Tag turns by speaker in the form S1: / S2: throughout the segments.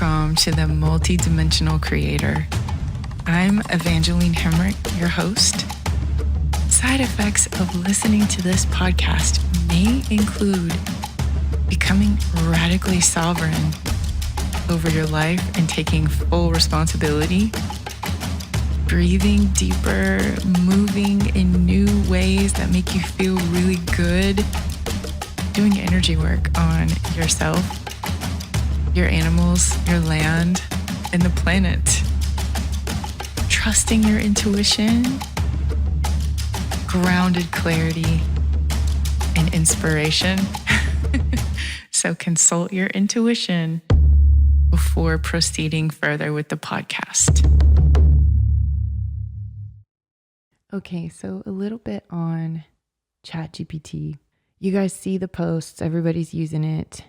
S1: Welcome to the Multidimensional Creator. I'm Evangeline Hemrick, your host. Side effects of listening to this podcast may include becoming radically sovereign over your life and taking full responsibility, breathing deeper, moving in new ways that make you feel really good, doing energy work on yourself, your animals, your land, and the planet. Trusting your intuition, grounded clarity, and inspiration. So consult your intuition before proceeding further with the podcast. Okay, so a little bit on ChatGPT. You guys see the posts, everybody's using it.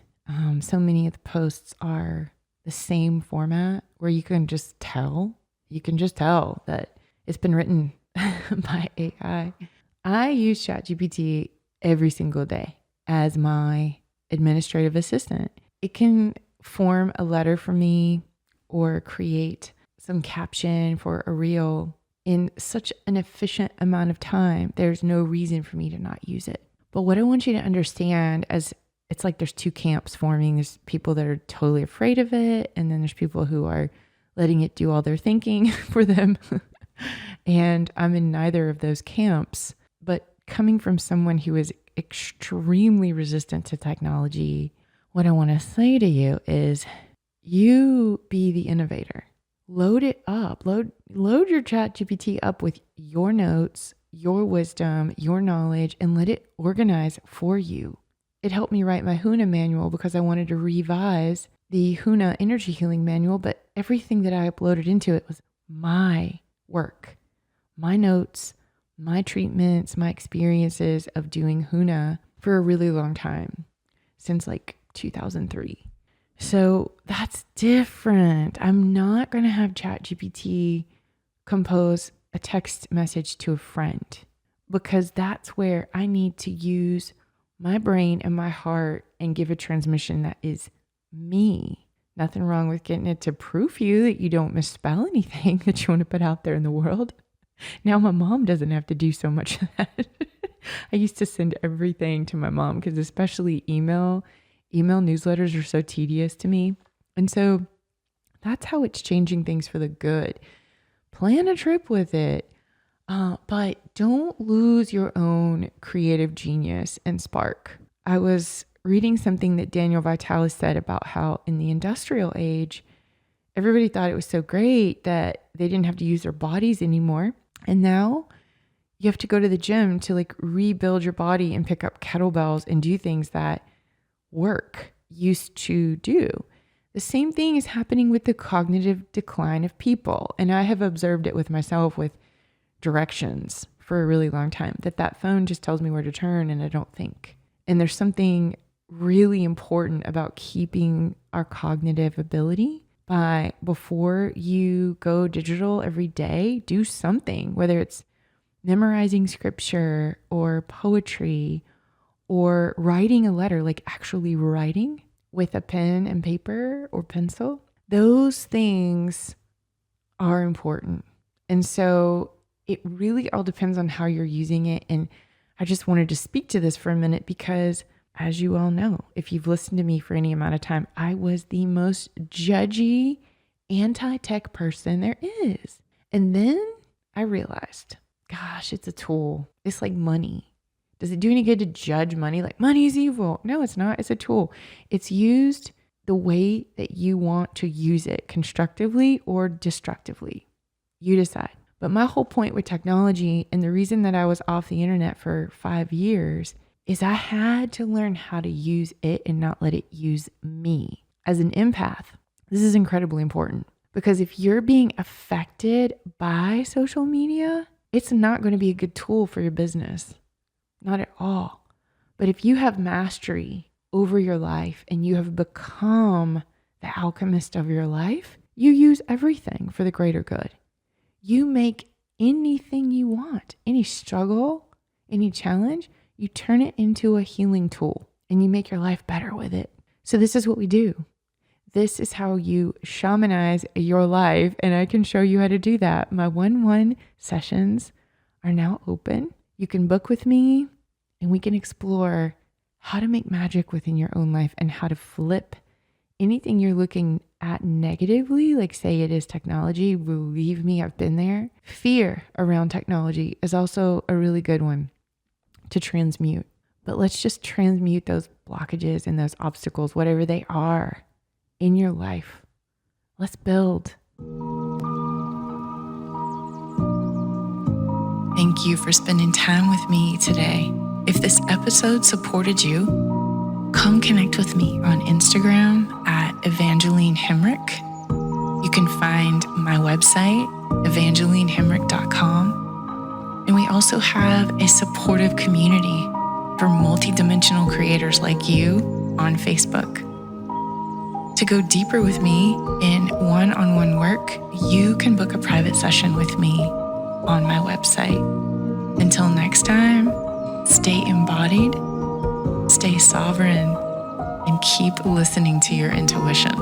S1: So many of the posts are the same format where you can just tell that it's been written by AI. I use ChatGPT every single day as my administrative assistant. It can form a letter for me or create some caption for a reel in such an efficient amount of time. There's no reason for me to not use it. But what I want you to understand is it's like there's two camps forming. There's people that are totally afraid of it, and then there's people who are letting it do all their thinking for them. And I'm in neither of those camps. But coming from someone who is extremely resistant to technology, what I want to say to you is you be the innovator. Load it up. Load your ChatGPT up with your notes, your wisdom, your knowledge, and let it organize for you. It helped me write my HUNA manual because I wanted to revise the HUNA energy healing manual, but everything that I uploaded into it was my work, my notes, my treatments, my experiences of doing HUNA for a really long time, since like 2003. So that's different. I'm not going to have ChatGPT compose a text message to a friend because that's where I need to use my brain and my heart and give a transmission that is me. Nothing wrong with getting it to proof you that you don't misspell anything that you want to put out there in the world. Now my mom doesn't have to do so much of that. I used to send everything to my mom because especially email newsletters are so tedious to me. And so that's how it's changing things for the good. Plan a trip with it. But don't lose your own creative genius and spark. I was reading something that Daniel Vitalis said about how in the industrial age, everybody thought it was so great that they didn't have to use their bodies anymore. And now you have to go to the gym to like rebuild your body and pick up kettlebells and do things that work used to do. The same thing is happening with the cognitive decline of people. And I have observed it with myself with directions for a really long time, that phone just tells me where to turn and I don't think. And there's something really important about keeping our cognitive ability by before you go digital every day, do something, whether it's memorizing scripture or poetry or writing a letter, like actually writing with a pen and paper or pencil. Those things are important. And so it really all depends on how you're using it. And I just wanted to speak to this for a minute because, as you all know, if you've listened to me for any amount of time, I was the most judgy, anti-tech person there is. And then I realized, gosh, it's a tool. It's like money. Does it do any good to judge money? Like money is evil. No, it's not. It's a tool. It's used the way that you want to use it, constructively or destructively. You decide. But my whole point with technology and the reason that I was off the internet for 5 years is I had to learn how to use it and not let it use me. As an empath, this is incredibly important because if you're being affected by social media, it's not going to be a good tool for your business. Not at all. But if you have mastery over your life and you have become the alchemist of your life, you use everything for the greater good. You make anything you want, any struggle, any challenge, you turn it into a healing tool and you make your life better with it. So this is what we do. This is how you shamanize your life, and I can show you how to do that. My 1-1 sessions are now open. You can book with me, and we can explore how to make magic within your own life and how to flip anything you're looking at negatively, like say it is technology. Believe me, I've been there. Fear around technology is also a really good one to transmute. But let's just transmute those blockages and those obstacles, whatever they are, in your life. Let's build. Thank you for spending time with me today. If this episode supported you, come connect with me on Instagram at Evangeline Hemrick. You can find my website, evangelinehemrick.com. And we also have a supportive community for multidimensional creators like you on Facebook. To go deeper with me in one-on-one work, you can book a private session with me on my website. Until next time, stay embodied, stay sovereign, and keep listening to your intuition.